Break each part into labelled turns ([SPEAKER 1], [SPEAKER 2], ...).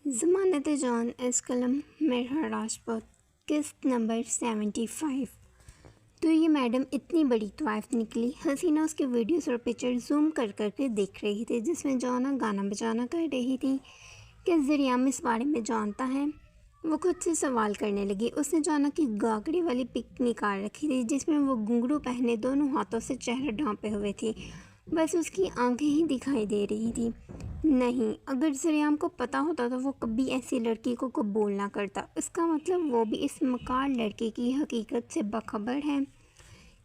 [SPEAKER 1] ضمانت جان اس قلم مرحا راجپوت قسط نمبر 75۔ تو یہ میڈم اتنی بڑی طوائف نکلی۔ حسینہ اس کے ویڈیوز اور پکچر زوم کر کر کے دیکھ رہی تھی، جس میں جانا گانا بجانا کر رہی تھی کہ ذریعہ اس بارے میں جانتا ہے۔ وہ خود سے سوال کرنے لگی۔ اس نے جانا کی گاگڑی والی پک نکال رکھی تھی، جس میں وہ گھنگرو پہنے دونوں ہاتھوں سے چہرہ ڈھانپے ہوئے تھی، بس اس کی آنکھیں ہی دکھائی دے رہی تھی۔ نہیں، اگر ذریعہ کو پتہ ہوتا تو وہ کبھی ایسی لڑکی کو قبول نہ کرتا۔ اس کا مطلب وہ بھی اس مکار لڑکی کی حقیقت سے باخبر ہے۔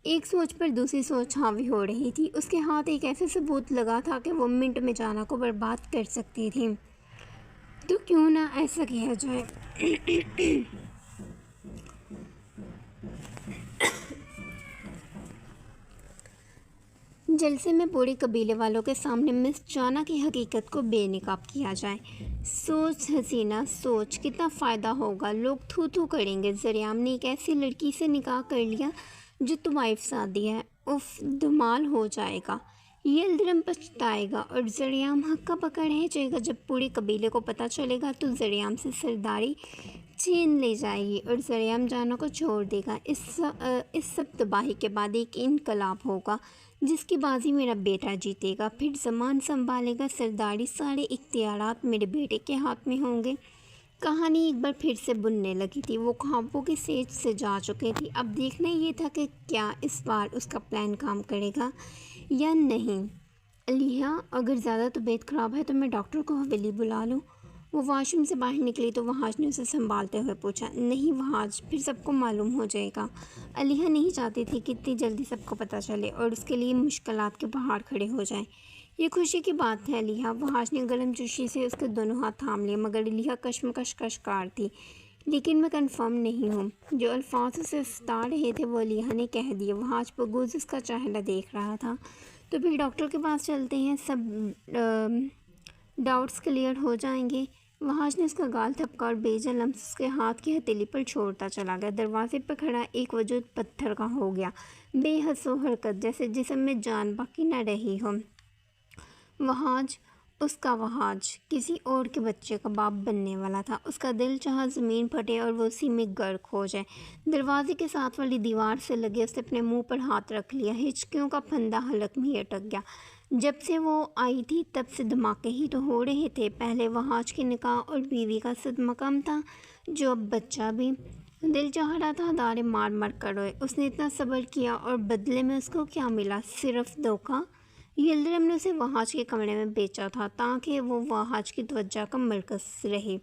[SPEAKER 1] ایک سوچ پر دوسری سوچ حاوی ہو رہی تھی۔ اس کے ہاتھ ایک ایسا ثبوت لگا تھا کہ وہ منٹ میں جانا کو برباد کر سکتی تھی۔ تو کیوں نہ ایسا کیا جائے؟ جلسے میں پورے قبیلے والوں کے سامنے مس جانا کی حقیقت کو بے نقاب کیا جائے۔ سوچ حسینہ، سوچ کتنا فائدہ ہوگا۔ لوگ تھو تھو کریں گے۔ ذریعہ نے ایک ایسی لڑکی سے نکاح کر لیا جو طوائف سادی ہے۔ اف، دھمال ہو جائے گا۔ یلدرم پچھتائے گا اور ذریعہ ہکا بکا رہ جائے گا۔ جب پورے قبیلے کو پتہ چلے گا تو ذریعہ سے سرداری چھین لی جائے گی اور ذریعہ جانا کو چھوڑ دے گا۔ اس سب تباہی کے بعد ایک انقلاب ہوگا جس کی بازی میرا بیٹا جیتے گا، پھر زمان سنبھالے گا۔ سرداری، سارے اختیارات میرے بیٹے کے ہاتھ میں ہوں گے۔ کہانی ایک بار پھر سے بننے لگی تھی۔ وہ خوابوں کی سیج سے جا چکی تھی۔ اب دیکھنا یہ تھا کہ کیا اس بار اس کا پلان کام کرے گا یا نہیں۔ علیہ، اگر زیادہ طبیعت خراب ہے تو میں ڈاکٹر کو حویلی بلا لوں؟ وہ واش روم سے باہر نکلی تو وحاش نے اسے سنبھالتے ہوئے پوچھا۔ نہیں وحاش، پھر سب کو معلوم ہو جائے گا۔ علیہ نہیں چاہتی تھی کہ اتنی جلدی سب کو پتہ چلے اور اس کے لیے مشکلات کے پہاڑ کھڑے ہو جائیں۔ یہ خوشی کی بات ہے علیہ۔ وحاش نے گرم جوشی سے اس کے دونوں ہاتھ تھام لیے، مگر علیہ کشمکش کا شکار تھی۔ لیکن میں کنفرم نہیں ہوں۔ جو الفاظ اسے ستا رہے تھے وہ علیہ نے کہہ دیے۔ وحاش بغض اس کا چہرہ دیکھ رہا تھا۔ تو پھر ڈاکٹر کے پاس چلتے ہیں، سب ڈاؤٹس کلیئر ہو جائیں گے۔ وحاش نے اس کا گال تھپکا اور بے جان لمس اس کے ہاتھ کی ہتھیلی پر چھوڑتا چلا گیا۔ دروازے پر کھڑا ایک وجود پتھر کا ہو گیا، بے حس و حرکت، جیسے جسم میں جان باقی نہ رہی ہو۔ وحاش، اس کا وحاش، کسی اور کے بچے کا باپ بننے والا تھا۔ اس کا دل چاہا زمین پھٹے اور وہ اسی میں غرق ہو جائے۔ دروازے کے ساتھ والی دیوار سے لگے اس نے اپنے منہ پر ہاتھ رکھ لیا۔ ہچکیوں کا پھندا حلق میں ہی اٹک گیا۔ جب سے وہ آئی تھی تب سے دھماکے ہی تو ہو رہے تھے۔ پہلے وحاش کے نکاح اور بیوی کا صدمہ کم تھا، جو اب بچہ بھی۔ دل چاہ رہا تھا دارے مار مار کر روئے۔ اس نے اتنا صبر کیا اور بدلے میں اس کو کیا ملا؟ صرف دھوکہ۔ یلدرم نے اسے وحاش کے کمرے میں بیچا تھا تاکہ وہ وحاش کی توجہ کا مرکز رہے،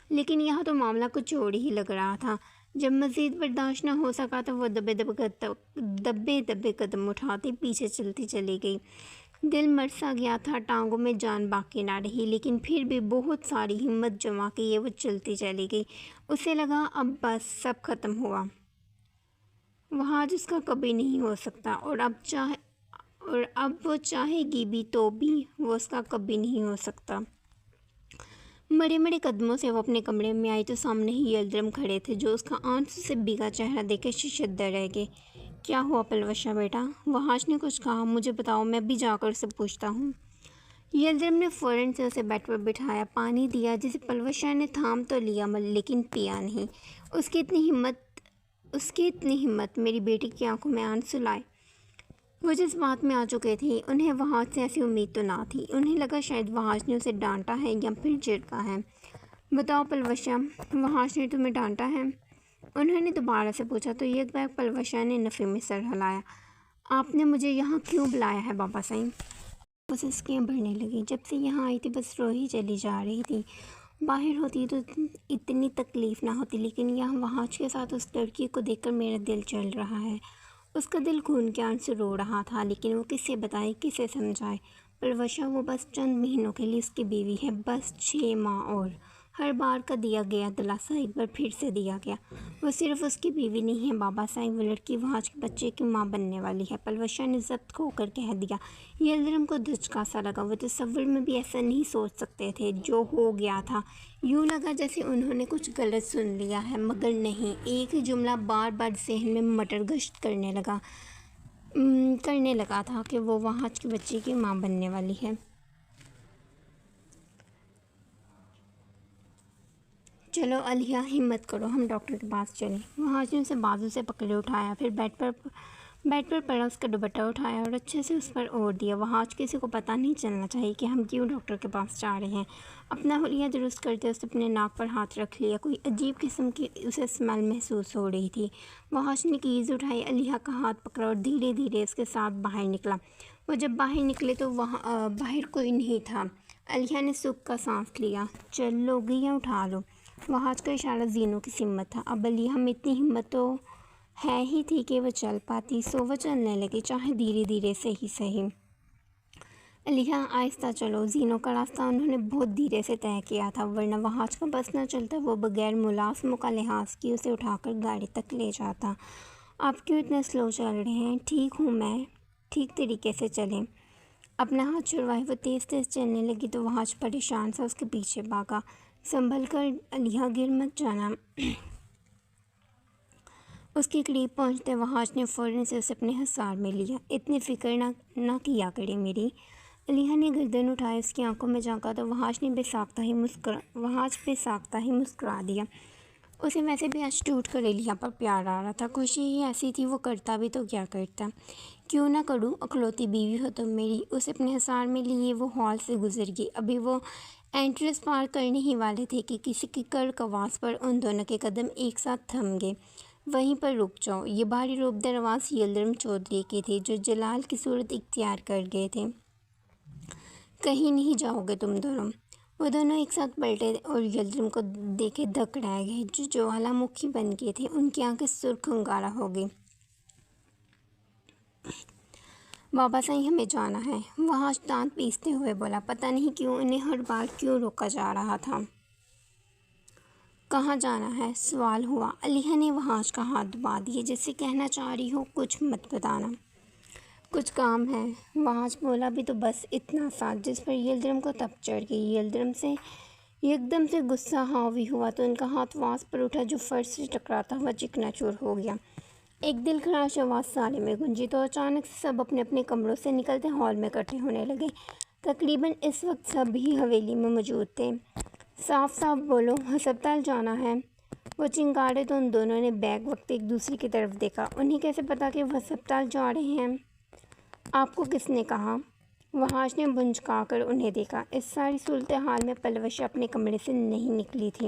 [SPEAKER 1] لیکن یہاں تو معاملہ کچھ اور ہی لگ رہا تھا۔ جب مزید برداشت نہ ہو سکا تو وہ دبے دبے قدم اٹھاتی پیچھے چلتی چلی گئی۔ دل مر سا گیا تھا، ٹانگوں میں جان باقی نہ رہی، لیکن پھر بھی بہت ساری ہمت جما کے وہ چلتی چلی گئی۔ اسے لگا اب بس سب ختم ہوا۔ وحاش اس کا کبھی نہیں ہو سکتا، اور اب وہ چاہے گی بھی تو بھی وہ اس کا کبھی نہیں ہو سکتا۔ مڑے مڑے قدموں سے وہ اپنے کمرے میں آئی تو سامنے ہی یلدرم کھڑے تھے، جو اس کا آنسو سے بھیگا چہرہ دیکھ کے ششدر رہ گئے۔ کیا ہوا پلوشہ بیٹا؟ وحاش نے کچھ کہا؟ مجھے بتاؤ، میں بھی جا کر اسے پوچھتا ہوں۔ یلدرم نے فوراً سے اسے بیڈ پر بٹھایا، پانی دیا، جسے پلوشہ نے تھام تو لیا لیکن پیا نہیں۔ اس کی اتنی ہمت میری بیٹی کی آنکھوں میں آنسو لائے۔ وہ جس بات میں آ چکے تھے، انہیں وحاش سے ایسی امید تو نہ تھی۔ انہیں لگا شاید وحاش نے اسے ڈانٹا ہے یا پھر جھڑکا ہے۔ بتاؤ پلوشہ، وحاش نے تمہیں ڈانٹا ہے؟ انہوں نے دوبارہ سے پوچھا تو یک بیک پلوشہ نے نفی میں سر ہلایا۔ آپ نے مجھے یہاں کیوں بلایا ہے بابا صاحب؟ وہ سسکیاں بھرنے لگیں۔ جب سے یہاں آئی تھی بس رو ہی چلی جا رہی تھی۔ باہر ہوتی تو اتنی تکلیف نہ ہوتی، لیکن یہاں وحاش کے ساتھ اس لڑکی کو دیکھ کر میرا دل چل رہا ہے۔ اس کا دل خون کے آنسو رو رہا تھا، لیکن وہ کسے بتائے، کسے سمجھائے؟ پلوشہ، وہ بس چند مہینوں کے لیے اس کی بیوی ہے، بس 6 ماہ اور۔ ہر بار کا دیا گیا دلاسا ایک بار پھر سے دیا گیا۔ وہ صرف اس کی بیوی نہیں ہے بابا صاحب، وہ لڑکی وحاش کے بچے کی ماں بننے والی ہے، پلوشہ نے ضبط کھو کر کہہ دیا۔ یلدرم کو دھچکا سا لگا۔ وہ تصور میں بھی ایسا نہیں سوچ سکتے تھے جو ہو گیا تھا۔ یوں لگا جیسے انہوں نے کچھ غلط سن لیا ہے، مگر نہیں، ایک ہی جملہ بار بار ذہن میں مٹر گشت کرنے لگا تھا کہ وہ وحاش کے بچے کی ماں بننے والی ہے۔ چلو علیہ ہمت کرو، ہم ڈاکٹر کے پاس چلیں۔ وہاں نے اسے بازو سے پکڑے اٹھایا، پھر بیڈ پر پڑا اس کا دوپٹہ اٹھایا اور اچھے سے اس پر اوڑھ دیا۔ وہاں آج کسی کو پتہ نہیں چلنا چاہیے کہ ہم کیوں ڈاکٹر کے پاس جا رہے ہیں۔ اپنا حلیہ درست کرتے اس نے اپنے ناک پر ہاتھ رکھ لیا۔ کوئی عجیب قسم کی اسے اسمیل محسوس ہو رہی تھی۔ وہاں نے کیز اٹھائی، علیہ کا ہاتھ پکڑا اور دھیرے دھیرے اس کے ساتھ باہر نکلا۔ وہ جب باہر نکلے تو وہاں باہر کوئی نہیں تھا۔ علیہ نے سکھ کا سانس لیا۔ چل لو گیا، اٹھا لو۔ وہاج کا اشارہ زینو کی سمت تھا۔ اب علیہ میں اتنی ہمت تو ہے ہی تھی کہ وہ چل پاتی، سو وہ چلنے لگی، چاہے دھیرے دھیرے سے ہی صحیح۔ علیہ آہستہ چلو۔ زینو کا راستہ انہوں نے بہت دھیرے سے طے کیا تھا، ورنہ وہاج کا بس نہ چلتا۔ وہ بغیر ملازموں کا لحاظ کیے اسے اٹھا کر گاڑی تک لے جاتا۔ آپ کیوں اتنے سلو چل رہے ہیں؟ ٹھیک ہوں میں، ٹھیک طریقے سے چلیں۔ اپنا ہاتھ چھڑوائے وہ تیز تیز چلنے لگی تو وہاج پریشان سا اس کے پیچھے بھاگا۔ سنبھل کر علیہ، گر مت جانا۔ اس کے قریب پہنچتے وہاج نے فوراً سے اسے اپنے حصار میں لیا۔ اتنی فکر نہ کیا کرے میری۔ علیہ نے گردن اٹھائے، اس کی آنکھوں میں جھانکا تو وہاج بے ساختہ ہی مسکرا دیا۔ اسے ویسے بھی آج ٹوٹ کر علیہ پر پیار آ رہا تھا۔ خوشی ہی ایسی تھی، وہ کرتا بھی تو کیا کرتا۔ کیوں نہ کروں، اکلوتی بیوی ہو تم میری۔ اسے اپنے حصار میں لیے وہ ہال سے گزر گئی۔ ابھی وہ اینٹرنس پار کرنے ہی والے تھے کہ کسی کی کڑک آواز پر ان دونوں کے قدم ایک ساتھ تھم گئے۔ وہیں پر رک جاؤ۔ یہ بھاری روبدار آواز یلدرم چودھری کی تھی، جو جلال کی صورت اختیار کر گئے تھے۔ کہیں نہیں جاؤ گے تم دونوں۔ وہ دونوں ایک ساتھ پلٹے اور یلدرم کو دیکھے دھک رہ گئے، جو جوالا مکھی بن گئے تھے۔ ان کی آنکھیں سرخ انگارہ ہو گئی۔ بابا صاحب ہمیں جانا ہے، وہاں دانت پیستے ہوئے بولا۔ پتہ نہیں کیوں انہیں ہر بار کیوں روکا جا رہا تھا۔ کہاں جانا ہے؟ سوال ہوا۔ علیہ نے وہاج کا ہاتھ دبا دیا، جیسے کہنا چاہ رہی ہو کچھ مت بتانا۔ کچھ کام ہے، وہاج بولا۔ بھی تو بس اتنا سا، جس پر یلدرم کو تپ چڑھ گئی۔ یلدرم سے یکدم سے غصہ حاوی ہوا تو ان کا ہاتھ واز پر اٹھا، جو فرش سے ٹکراتا ہوا چکنا چور ہو گیا۔ ایک دل خراش آواز سارے میں گونجی تو اچانک سے سب اپنے اپنے کمروں سے نکلتے ہال میں اکٹھے ہونے لگے۔ تقریباً اس وقت سب ہی حویلی میں موجود تھے۔ صاف صاف بولو، ہسپتال جانا ہے؟ وہ چنگاڑے تو ان دونوں نے بیک وقت ایک دوسرے کی طرف دیکھا۔ انہیں کیسے پتا کہ وہ ہسپتال جا رہے ہیں؟ آپ کو کس نے کہا؟ وہاج نے بھنجکا کر انہیں دیکھا۔ اس ساری صورتحال میں پلوشا اپنے کمرے سے نہیں نکلی تھی۔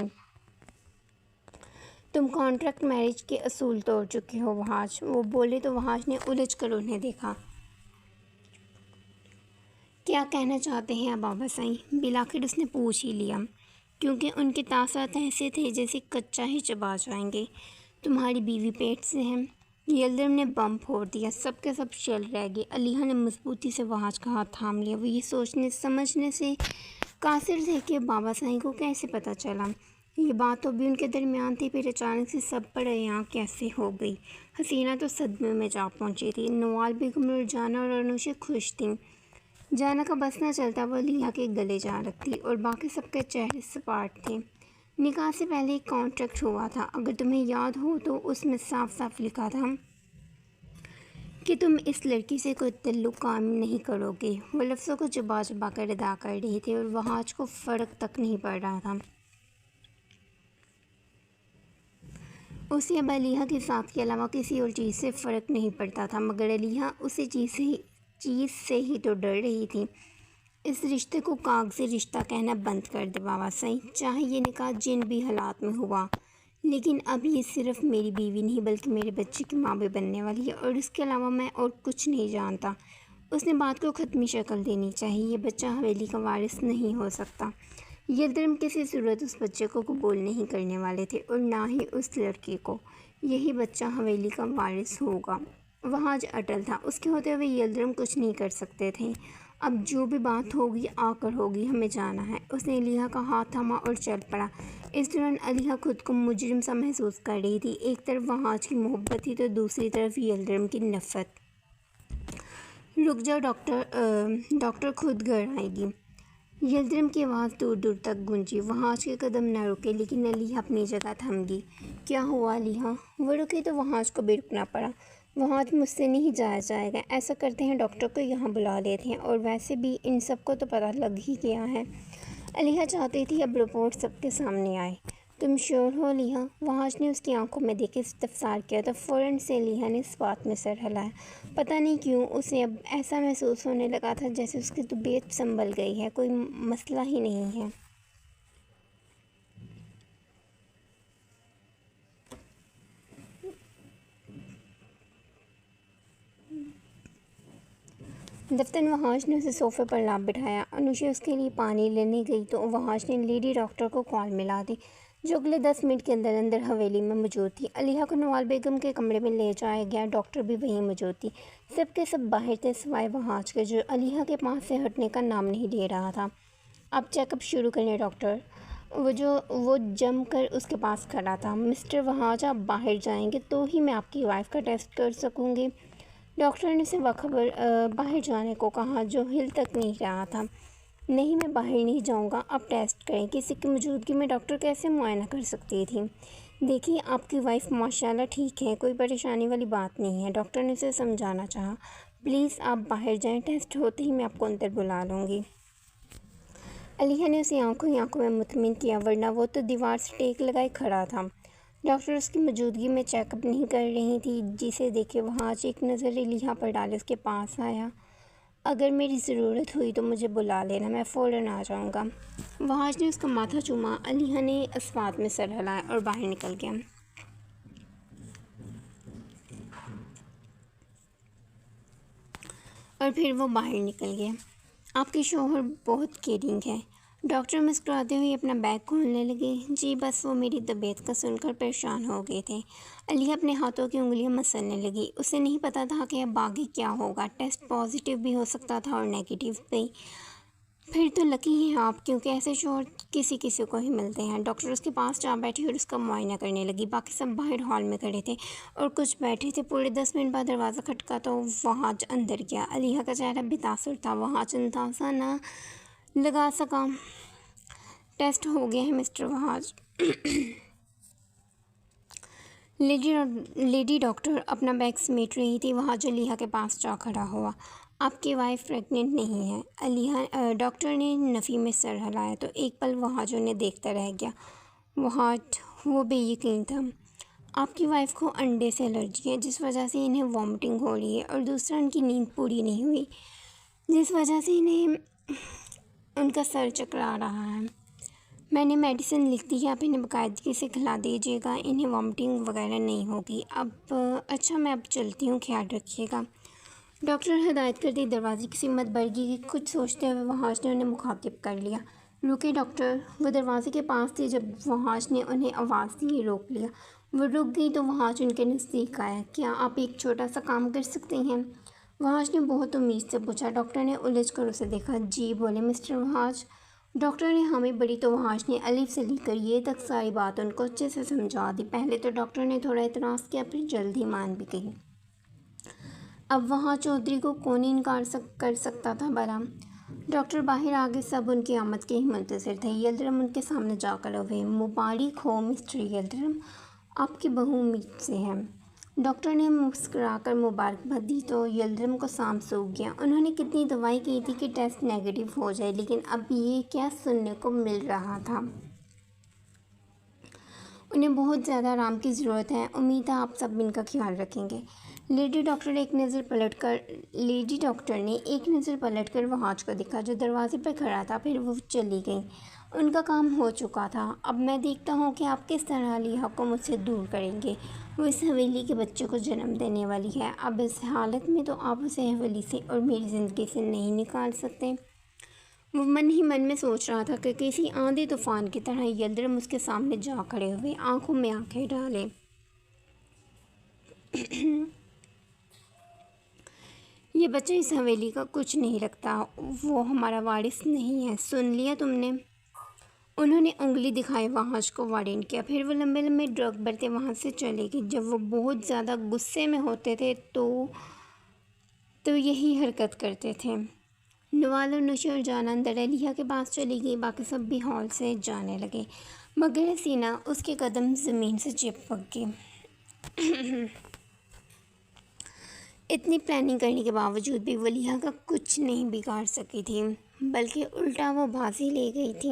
[SPEAKER 1] تم کانٹریکٹ میرج کے اصول توڑ چکے ہو وہاج، وہ بولے تو وہاج نے الجھ کر انہیں دیکھا۔ کیا کہنا چاہتے ہیں آپ بابا صاحب؟ بالآخر اس نے پوچھ ہی لیا، کیونکہ ان کے تاثرات ایسے تھے جیسے کچا ہی چبا جائیں گے۔ تمہاری بیوی پیٹ سے ہے؟ یلدرم نے بم پھوڑ دیا۔ سب کے سب چل رہ گئے۔ علیہ نے مضبوطی سے وہاج کا ہاتھ تھام لیا۔ وہ یہ سوچنے سمجھنے سے قاصر تھے کہ بابا صاحب کو کیسے پتہ چلا۔ یہ بات تو بھی ان کے درمیان تھی، پھر اچانک سے سب پر عیاں کیسے ہو گئی۔ حسینہ تو صدمے میں جا پہنچی تھی۔ نوال بیگم اور جانا اور انوشے خوش تھیں۔ جانا کا بس نہ چلتا، وہ علیہ کے گلے جا رکھتی، اور باقی سب کے چہرے سپاٹ تھے۔ نکاح سے پہلے ایک کانٹریکٹ ہوا تھا، اگر تمہیں یاد ہو تو اس میں صاف صاف لکھا تھا کہ تم اس لڑکی سے کوئی تعلق قائم نہیں کرو گے۔ وہ لفظوں کو چبا چبا کر ادا کر رہی تھی اور وہاج کو فرق تک نہیں پڑ رہا تھا۔ اسے اب علیہ کے ساتھ کے علاوہ کسی اور چیز سے فرق نہیں پڑتا تھا، مگر علیہ اسی چیز سے ہی تو ڈر رہی تھی۔ اس رشتے کو کاغذی رشتہ کہنا بند کر دے بابا صاحب، چاہے یہ نکاح جن بھی حالات میں ہوا، لیکن اب یہ صرف میری بیوی نہیں بلکہ میرے بچے کی ماں بھی بننے والی ہے، اور اس کے علاوہ میں اور کچھ نہیں جانتا۔ اس نے بات کو ختمی شکل دینی چاہیے۔ یہ بچہ حویلی کا وارث نہیں ہو سکتا۔ یلدرم کسی صورت اس بچے کو قبول نہیں کرنے والے تھے، اور نہ ہی اس لڑکی کو۔ یہی بچہ حویلی کا وارث ہوگا۔ وہاج اٹل تھا، اس کے ہوتے ہوئے یلدرم کچھ نہیں کر سکتے تھے۔ اب جو بھی بات ہوگی آ کر ہوگی، ہمیں جانا ہے۔ اس نے علیہ کا ہاتھ تھاما اور چل پڑا۔ اس دوران علیہ خود کو مجرم سا محسوس کر رہی تھی۔ ایک طرف وہاج کی محبت تھی تو دوسری طرف یلدرم کی نفرت۔ رک جاؤ ڈاکٹر خود گھر آئے گی۔ یلدرم کی آواز دور دور تک گونجی۔ وہاج کے قدم نہ رکے، لیکن علیہ اپنی جگہ تھم گئی۔ کیا ہوا علیہ؟ وہ رکی تو وہاج کو بھی رکنا پڑا۔ وہاج مجھ سے نہیں جایا جائے گا، ایسا کرتے ہیں ڈاکٹر کو یہاں بلا لیتے ہیں، اور ویسے بھی ان سب کو تو پتہ لگ ہی گیا ہے۔ علیہ چاہتی تھی اب رپورٹ سب کے سامنے آئے۔ تم شور ہو لیہا؟ وحاش نے اس کی آنکھوں میں دیکھ کے استفسار کیا تو فوراً سے لیہا نے اس بات میں سر ہلایا۔ پتہ نہیں کیوں اسے اب ایسا محسوس ہونے لگا تھا جیسے اس کی طبیعت سنبھل گئی ہے، کوئی مسئلہ ہی نہیں ہے۔ دفتر وحاش نے اسے صوفے پر لا بٹھایا۔ انوشا اس کے لیے پانی لینے گئی تو وحاش نے لیڈی ڈاکٹر کو کال ملا دی، جو اگلے 10 منٹ کے اندر اندر حویلی میں موجود تھی۔ علیحہ کو نوال بیگم کے کمرے میں لے جایا گیا۔ ڈاکٹر بھی وہیں موجود تھی۔ سب کے سب باہر تھے سوائے وحاش کے، جو علیحہ کے پاس سے ہٹنے کا نام نہیں لے رہا تھا۔ اب چیک اپ شروع کریں ڈاکٹر، وہ جم کر اس کے پاس کھڑا تھا۔ مسٹر وحاش، آپ باہر جائیں گے تو ہی میں آپ کی وائف کا ٹیسٹ کر سکوں گی۔ ڈاکٹر نے اسے باخبر باہر جانے کو کہا، جو ہل تک نہیں رہا تھا۔ نہیں، میں باہر نہیں جاؤں گا، آپ ٹیسٹ کریں۔ کسی کی موجودگی میں ڈاکٹر کیسے معائنہ کر سکتی تھی؟ دیکھیے، آپ کی وائف ماشاءاللہ ٹھیک ہے، کوئی پریشانی والی بات نہیں ہے۔ ڈاکٹر نے اسے سمجھانا چاہا۔ پلیز آپ باہر جائیں، ٹیسٹ ہوتے ہی میں آپ کو اندر بلا لوں گی۔ علیحہ نے اسے آنکھوں ہی آنکھوں میں مطمئن کیا، ورنہ وہ تو دیوار سے ٹیک لگائے کھڑا تھا۔ ڈاکٹر اس کی موجودگی میں چیک اپ نہیں کر رہی تھی، جسے دیکھے وحاش ایک نظر علیحہ پر ڈالے اس کے پاس آیا۔ اگر میری ضرورت ہوئی تو مجھے بلا لینا، میں فوراً آ جاؤں گا۔ وحاش نے اس کا ماتھا چوما۔ علیحہ نے اسوات میں سر ہلایا اور باہر نکل گیا۔ اور پھر وہ باہر نکل گیا۔ آپ کے شوہر بہت کیئرنگ ہے، ڈاکٹر مسکراتے ہوئے اپنا بیگ کھولنے لگے۔ جی بس وہ میری طبیعت کا سن کر پریشان ہو گئے تھے۔ علیحہ اپنے ہاتھوں کی انگلیاں مسلنے لگی۔ اسے نہیں پتہ تھا کہ اب آگے کیا ہوگا۔ ٹیسٹ پازیٹیو بھی ہو سکتا تھا اور نیگیٹو بھی۔ پھر تو لکی ہیں آپ، کیونکہ ایسے شوہر کسی کسی کو ہی ملتے ہیں۔ ڈاکٹر اس کے پاس جا بیٹھی اور اس کا معائنہ کرنے لگی۔ باقی سب باہر ہال میں کھڑے تھے اور کچھ بیٹھے تھے۔ پورے 10 منٹ بعد دروازہ کھٹکا تو وحاش اندر گیا۔ علیحہ کا چہرہ بے تاثر تھا۔ وحاش اندازہ نہ لگا سکا۔ ٹیسٹ ہو گیا ہے مسٹر وحاش۔ لیڈی ڈاکٹر اپنا بیگ سمیٹ رہی تھی۔ وحاش علیحہ کے پاس جا کھڑا ہوا۔ آپ کی وائف پریگننٹ نہیں ہے؟ علیحہ ڈاکٹر نے نفی میں سر ہلایا تو ایک پل وحاش انہیں دیکھتا رہ گیا۔ وحاش وہ بے یقین تھا۔ آپ کی وائف کو انڈے سے الرجی ہے، جس وجہ سے انہیں وامٹنگ ہو رہی ہے، اور دوسرا ان کی نیند پوری نہیں ہوئی، جس وجہ سے ان کا سر چکرا رہا ہے۔ میں نے میڈیسن لکھ دی ہے، آپ انہیں باقاعدگی سے کھلا دیجیے گا، انہیں وامٹنگ وغیرہ نہیں ہوگی۔ اچھا میں اب چلتی ہوں، خیال رکھیے گا۔ ڈاکٹر نے ہدایت کر دی۔ دروازے کی سمت بڑھ گئی کہ کچھ سوچتے ہوئے وحاش نے انہیں مخاطب کر لیا۔ رکے ڈاکٹر۔ وہ دروازے کے پاس تھی۔ جب وحاش نے انہیں آواز دی، روک لیا۔ وہ رک گئی تو وحاش ان کے نزدیک آیا۔ کیا آپ ایک چھوٹا سا کام کر سکتے ہیں؟ وحاش نے بہت امید سے پوچھا۔ ڈاکٹر نے الجھ کر اسے دیکھا۔ جی بولے مسٹر وحاش۔ ڈاکٹر نے حامی بھری تو وحاش نے الف سے لے کر یہ تک ساری بات ان کو اچھے سے سمجھا دی۔ پہلے تو ڈاکٹر نے تھوڑا اعتراض کیا، پھر جلد ہی مان بھی گئی۔ اب وہاں چودھری کو کون ہی انکار کر سکتا تھا بھلا؟ ڈاکٹر باہر آگے سب ان کی آمد کے ہی منتظر تھے۔ یلدرم ان کے سامنے جا کھڑے ہوئے۔ مبارک ہو مسٹر یلدرم، آپ کی بہو امید سے ہے۔ ڈاکٹر نے مسکرا کر مبارکباد دی تو یلدرم کو سانپ سوکھ گیا۔ انہوں نے کتنی دعائیں کی تھی کہ ٹیسٹ نیگیٹو ہو جائے، لیکن اب یہ کیا سننے کو مل رہا تھا؟ انہیں بہت زیادہ آرام کی ضرورت ہے۔ امید ہے آپ سب ان کا خیال رکھیں گے۔ لیڈی ڈاکٹر نے ایک نظر پلٹ کر وحاش کو دیکھا، جو دروازے پر کھڑا تھا، پھر وہ چلی گئیں۔ ان کا کام ہو چکا تھا۔ اب میں دیکھتا ہوں کہ آپ کس طرح علیحہ کو مجھ سے دور کریں گے۔ وہ اس حویلی کے بچے کو جنم دینے والی ہے۔ اب اس حالت میں تو آپ اسے حویلی سے اور میری زندگی سے نہیں نکال سکتے۔ وہ من ہی من میں سوچ رہا تھا کہ کسی آندھی طوفان کی طرح یلدرم اس کے سامنے جا کھڑے ہوئے، آنکھوں میں آنکھیں ڈالے۔ یہ بچہ اس حویلی کا کچھ نہیں رکھتا، وہ ہمارا وارث نہیں ہے، سن لیا تم نے؟ انہوں نے انگلی دکھائی وحاش کو وارن کیا۔ پھر وہ لمبے لمبے ڈرگ بھرتے وہاں سے چلے گئے۔ جب وہ بہت زیادہ غصے میں ہوتے تھے تو یہی حرکت کرتے تھے۔ نوال اور نوشا اور جانا اندر علیحہ کے پاس چلی گئی۔ باقی سب بھی ہال سے جانے لگے، مگر حسینہ اس کے قدم زمین سے چپک گئے۔ اتنی پلاننگ کرنے کے باوجود بھی وہ علیحہ کا کچھ نہیں بگاڑ سکی تھی، بلکہ الٹا وہ بازی لے گئی تھی۔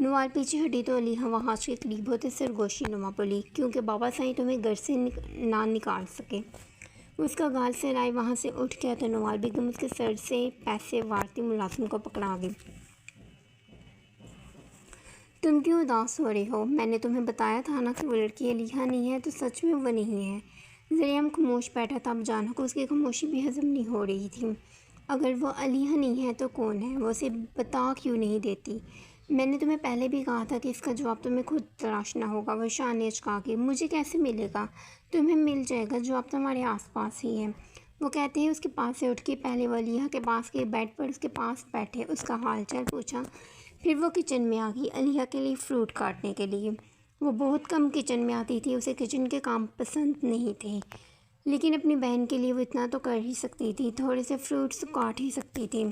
[SPEAKER 1] نوال پیچھے ہٹی تو علیحہ وہاں کے قریب ہوتے سرگوشی نما بولی، کیونکہ بابا سائیں تمہیں گھر سے نہ نکال سکے۔ اس کا گال سہلائے وہاں سے اٹھ گیا تو نوال بیگم اس کے سر سے پیسے وارتی ملازم کو پکڑا گئی۔ تم کیوں اداس ہو رہے ہو؟ میں نے تمہیں بتایا تھا نا کہ وہ لڑکی علیحہ نہیں ہے، تو سچ میں وہ نہیں ہے۔ ذریعہ خاموش بیٹھا تھا، اب جانا کو اس کی خاموشی بھی ہضم نہیں ہو رہی تھی۔ اگر وہ علیحہ نہیں ہے تو کون ہے؟ وہ اسے بتا کیوں نہیں دیتی؟ میں نے تمہیں پہلے بھی کہا تھا کہ اس کا جواب تمہیں خود تراشنا ہوگا۔ وہ شان نے چکا کے، مجھے کیسے ملے گا؟ تمہیں مل جائے گا، جواب تمہارے آس پاس ہی ہے۔ وہ کہتے ہیں اس کے پاس سے اٹھ کے پہلے وہ علیحہ کے پاس کے بیڈ پر اس کے پاس بیٹھے، اس کا حال چال پوچھا، پھر وہ کچن میں آ گئی علیحہ کے لیے فروٹ کاٹنے کے لیے۔ وہ بہت کم کچن میں آتی تھی، اسے کچن کے کام پسند نہیں تھے، لیکن اپنی بہن کے لیے وہ اتنا تو کر ہی سکتی تھی، تھوڑے سے فروٹس کاٹ ہی سکتی تھی۔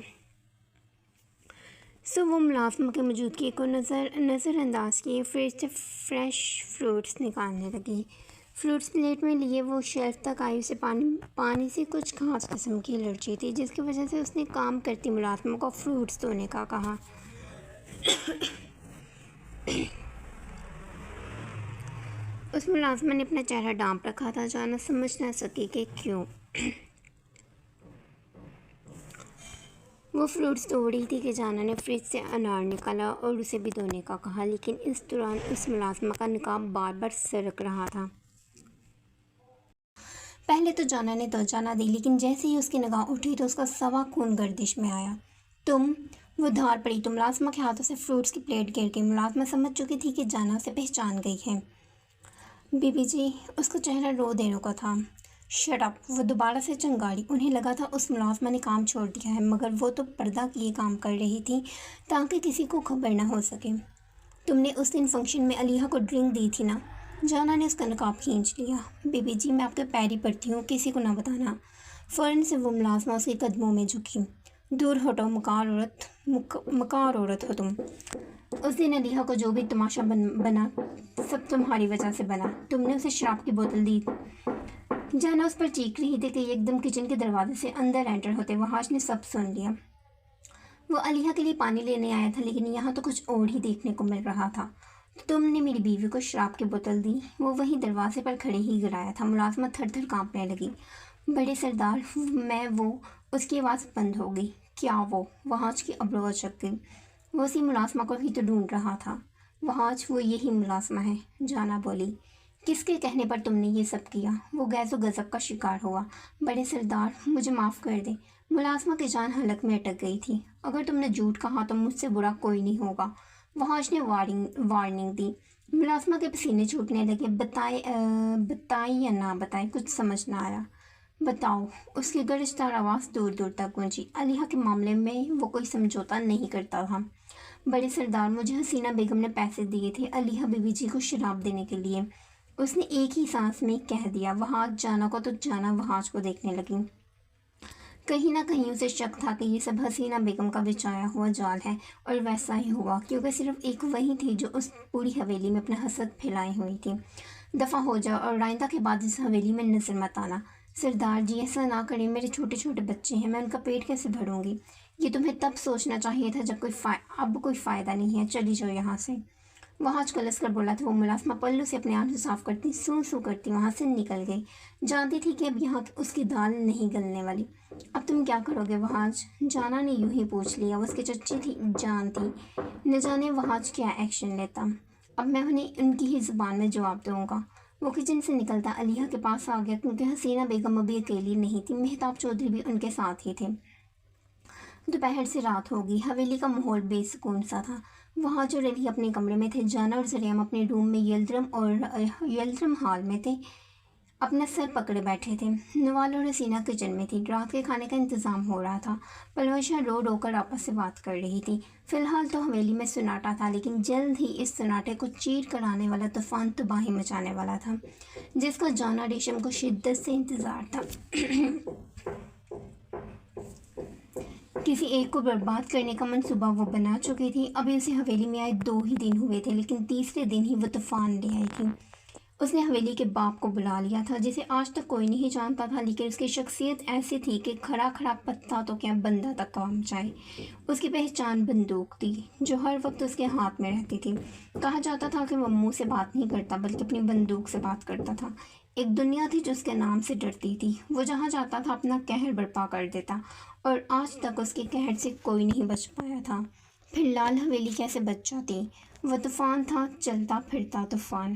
[SPEAKER 1] سو وہ ملازمہ کی موجودگی کو نظر انداز کیے فریج سے فریش فروٹس نکالنے لگی۔ فروٹس پلیٹ میں لیے وہ شیلف تک آئی، اسے پانی سے کچھ خاص قسم کی الرجی تھی، جس کی وجہ سے اس نے کام کرتی ملازمہ کو فروٹس دھونے کا کہا۔ اس ملازمہ نے اپنا چہرہ ڈانپ رکھا تھا، جانا سمجھ نہ سکی کہ کیوں۔ وہ فروٹس دھو رہی تھی کہ جانا نے فریج سے انار نکالا اور اسے بھی دھونے کا کہا، لیکن اس دوران اس ملازمہ کا نقاب بار بار سرک رہا تھا۔ پہلے تو جانا نے توجہ نہ دی، لیکن جیسے ہی اس کی نگاہ اٹھی تو اس کا سوا خون گردش میں آیا۔ تم؟ وہ دھار پڑی تو ملازمہ کے ہاتھوں سے فروٹس کی پلیٹ گر گئی۔ ملازمہ سمجھ چکی تھی کہ جانا اسے پہچان گئی ہے۔ بی بی جی، اس کا چہرہ رو دینے کا تھا۔ Shut up! وہ دوبارہ سے چنگاڑی۔ انہیں لگا تھا اس ملازمہ نے کام چھوڑ دیا ہے، مگر وہ تو پردہ کیے کام کر رہی تھی تاکہ کسی کو خبر نہ ہو سکے۔ تم نے اس دن فنکشن میں علیحہ کو ڈرنک دی تھی نا؟ جانا نے اس کا نقاب کھینچ لیا۔ بی بی جی، میں آپ کے پیری پڑتی ہوں، کسی کو نہ بتانا۔ فوراً سے وہ ملازمہ اس کے قدموں میں جھکی۔ دور ہٹو، مکار عورت ہو تم۔ اس دن علیحہ کو جو بھی تماشا بنا سب تمہاری وجہ سے بنا۔ تم نے اسے شراب کی بوتل دی۔ جانا اس پر چیخ رہی تھی کہ ایک دم کچن کے دروازے سے اندر انٹر ہوتے وحاش نے سب سن لیا۔ وہ علیحہ کے لیے پانی لینے آیا تھا، لیکن یہاں تو کچھ اور ہی دیکھنے کو مل رہا تھا۔ تم نے میری بیوی کو شراب کی بوتل دی؟ وہ وہیں دروازے پر کھڑے ہی گرایا تھا۔ ملازمہ تھر تھر کانپنے لگی۔ بڑے سردار، میں وہ… اس کی آواز بند ہو گئی۔ کیا وہ؟ وحاش کی ابرویں اچک گئی۔ وہ اسی ملازمہ کو ہی تو ڈھونڈ رہا تھا۔ وحاش، وہ یہی ملازمہ ہے، جانا بولی۔ کس کے کہنے پر تم نے یہ سب کیا؟ وہ غیظ و غضب کا شکار ہوا۔ بڑے سردار، مجھے معاف کر دیں۔ ملازمہ کی جان حلق میں اٹک گئی تھی۔ اگر تم نے جھوٹ کہا تو مجھ سے برا کوئی نہیں ہوگا، وحاش نے وارننگ دی۔ ملازمہ کے پسینے چھوٹنے لگے۔ بتائیں یا نہ بتائیں، کچھ سمجھ نہ آیا۔ بتاؤ، اس کی گرجدار آواز دور دور تک گونجی۔ علیحہ کے معاملے میں وہ کوئی سمجھوتا نہیں کرتا تھا۔ بڑے سردار، مجھے حسینہ بیگم نے پیسے دیے تھے علیحہ بی بی جی کو شراب دینے کے لیے، اس نے ایک ہی سانس میں کہہ دیا۔ وحاش جانا کو تو جانا وحاش کو دیکھنے لگی۔ کہیں نہ کہیں اسے شک تھا کہ یہ سب حسینہ بیگم کا بچھایا ہوا جال ہے، اور ویسا ہی ہوا، کیونکہ صرف ایک وہی تھی جو اس پوری حویلی میں اپنا حسد پھیلائے ہوئی تھی۔ دفع ہو جاؤ اور آئندہ کے بعد اس حویلی میں نظر مت آنا۔ سردار جی، ایسا نہ کریں، میرے چھوٹے چھوٹے بچے ہیں، میں ان کا پیٹ کیسے بھروں گی؟ یہ تمہیں تب سوچنا چاہیے تھا جب اب کوئی فائدہ نہیں ہے، چلی جاؤ یہاں سے۔ وحاش کلس کر بولا تھا۔ وہ ملازمہ پلو سے اپنے آنسو صاف کرتی سو کرتی وہاں سے نکل گئی، جانتی تھی کہ اب یہاں اس کی دال نہیں گلنے والی۔ اب تم کیا کرو گے وحاش؟ جانا نے یوں ہی پوچھ لیا۔ وہ اس کی چچی تھی، جان تھی، نہ جانے وحاش کیا ایکشن لیتا۔ اب میں انہیں ان کی ہی زبان میں جواب دوں گا۔ وہ کچن سے نکلتا علیحہ کے پاس آ گیا، کیونکہ حسینہ بیگم ابھی اکیلی نہیں تھی، مہتاب چودھری بھی ان کے ساتھ ہی تھے۔ دوپہر سے رات ہو گئی، حویلی کا ماحول بے سکون سا تھا۔ وہاں جو علی اپنے کمرے میں تھے، جانا اور ذریعہ اپنے روم میں یلدرم ہال میں تھے، اپنا سر پکڑے بیٹھے تھے۔ نوال اور حسینہ کچن میں تھی، رات کے کھانے کا انتظام ہو رہا تھا۔ پلوشاں رو رو کر آپس سے بات کر رہی تھی۔ فی الحال تو حویلی میں سناٹا تھا، لیکن جلد ہی اس سناٹے کو چیر کر آنے والا طوفان تباہی مچانے والا تھا، جس کا جانا ریشم کو شدت سے انتظار تھا۔ کسی ایک کو برباد کرنے کا منصوبہ وہ بنا چکی تھی۔ ابھی اسے حویلی میں آئے 2 ہی دن ہوئے تھے، لیکن تیسرے دن ہی وہ طوفان لے آئی تھی۔ اس نے حویلی کے باپ کو بلا لیا تھا، جسے آج تک کوئی نہیں جانتا تھا، لیکن اس کی شخصیت ایسی تھی کہ کھڑا کھڑا پتا تو کیا بندہ تک کام جائے۔ اس کی پہچان بندوق تھی، جو ہر وقت اس کے ہاتھ میں رہتی تھی۔ کہا جاتا تھا کہ وہ منہ سے بات نہیں کرتا بلکہ اپنی بندوق سے بات کرتا تھا۔ ایک دنیا تھی جو اس کے نام سے ڈرتی تھی۔ وہ جہاں جاتا تھا اپنا قہر برپا کر دیتا، اور آج تک اس کے قہر سے کوئی نہیں بچ پایا تھا۔ پھر لال حویلی کیسے بچ جاتی؟ وہ طوفان تھا، چلتا پھرتا طوفان،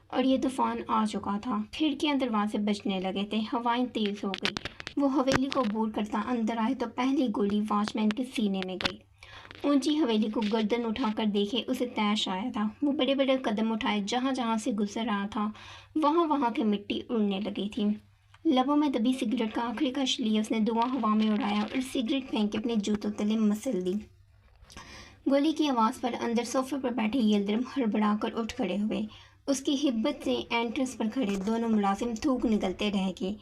[SPEAKER 1] اور یہ طوفان آ چکا تھا۔ کھڑکیاں دروازے بجنے لگے تھے، ہوائیں تیز ہو گئی۔ وہ حویلی کو عبور کرتا اندر آئے تو پہلی گولی واچ مین کے سینے میں گئی۔ اونچی حویلی کو گردن اٹھا کر دیکھے اسے طیش آیا تھا۔ وہ بڑے بڑے قدم اٹھائے، جہاں جہاں سے گزر رہا تھا وہاں وہاں کی مٹی اڑنے لگی تھی۔ لبوں میں دبی سگریٹ کا آخری کش لیے اس نے دھواں ہوا میں اڑایا اور سگریٹ پھینک کے اپنے جوتوں تلے مسل دی۔ گولی کی آواز پر اندر صوفے پر بیٹھے یلدرم ہڑبڑا کر اٹھ کھڑے ہوئے۔ اس کی ہبت سے اینٹرنس پر کھڑے دونوں ملازم تھوک نگلتے رہ گئے۔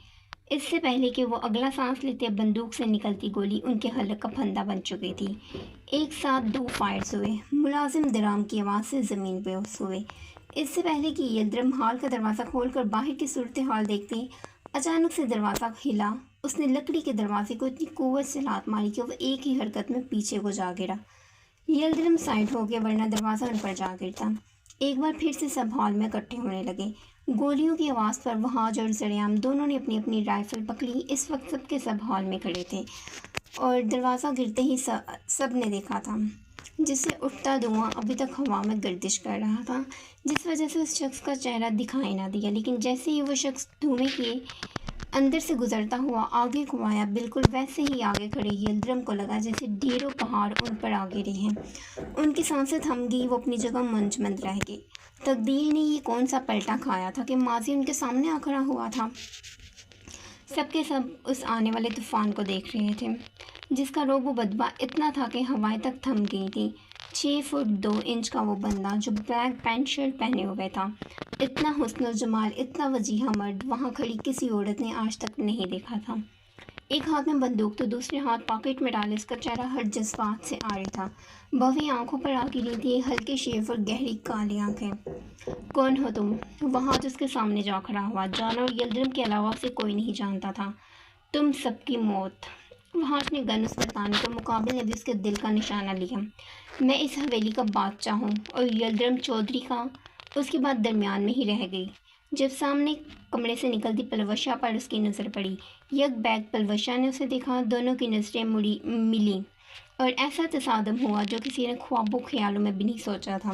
[SPEAKER 1] اس سے پہلے کہ وہ اگلا سانس لیتے، بندوق سے نکلتی گولی ان کے حلق کا پھندہ بن چکی تھی۔ ایک ساتھ 2 فائرز ہوئے۔ ملازم درام کی آواز سے زمین پہ بے ہوئے۔ اس سے پہلے کہ یلدرم ہال کا دروازہ کھول کر باہر کی صورتحال دیکھتے، اچانک سے دروازہ ہلا۔ اس نے لکڑی کے دروازے کو اتنی قوت سے لات ماری کہ وہ ایک ہی حرکت میں پیچھے کو جا گرا۔ یلدرم سائڈ ہو گیا، ورنہ دروازہ ان پر جا گرتا۔ ایک بار پھر سے سب ہال میں اکٹھے ہونے لگے۔ گولیوں کی آواز پر وہاج اور زریام دونوں نے اپنی اپنی رائفل پکڑی۔ اس وقت سب کے سب ہال میں کھڑے تھے اور دروازہ گرتے ہی سب نے دیکھا تھا، جس سے اٹھتا دھواں ابھی تک ہوا میں گردش کر رہا تھا، جس وجہ سے اس شخص کا چہرہ دکھائی نہ دیا۔ لیکن جیسے ہی وہ شخص دھوئیں کے اندر سے گزرتا ہوا آگے کو آیا، بالکل ویسے ہی آگے کھڑے یلدرم کو لگا جیسے ڈھیروں پہاڑ ان پر آ گرے ہیں۔ ان کی سانسیں تھم گئی، وہ اپنی جگہ منجمد رہ گئے۔ تقدیر نے یہ کون سا پلٹا کھایا تھا کہ ماضی ان کے سامنے آ کھڑا ہوا تھا؟ سب کے سب اس آنے والے طوفان کو دیکھ رہے تھے، جس کا رعب و بدبہ اتنا تھا کہ ہوائیں تک تھم گئی تھیں۔ 6 فٹ 2 انچ کا وہ بندہ جو بلیک پینٹ شرٹ پہنے ہوئے تھا، اتنا حسن و جمال، اتنا وجیہہ مرد وہاں کھڑی کسی عورت نے آج تک نہیں دیکھا تھا۔ ایک ہاتھ میں بندوق تو دوسرے ہاتھ پاکٹ میں ڈالے، اس کا چہرہ ہر جذبات سے عاری تھا۔ بھویں آنکھوں پر آ گری تھی، ہلکے شیف اور گہری کالی آنکھیں۔ کون ہو تم؟ وہاج اس کے سامنے جا کھڑا ہوا۔ جانا اور یلدرم کے علاوہ اسے کوئی نہیں جانتا تھا۔ تم سب کی موت۔ وہاج نے گن اس پر تانی تو مقابل نے بھی اس کے دل کا نشانہ لیا۔ میں اس حویلی کا بادشاہ ہوں اور یلدرم چودھری کا۔ اس کی بات درمیان میں ہی رہ گئی جب سامنے کمرے سے نکلتی پلوشا پر اس کی نظر پڑی۔ یک بیک پلوشا نے اسے دیکھا، دونوں کی نظریں ملیں اور ایسا تصادم ہوا جو کسی نے خواب و خیالوں میں بھی نہیں سوچا تھا۔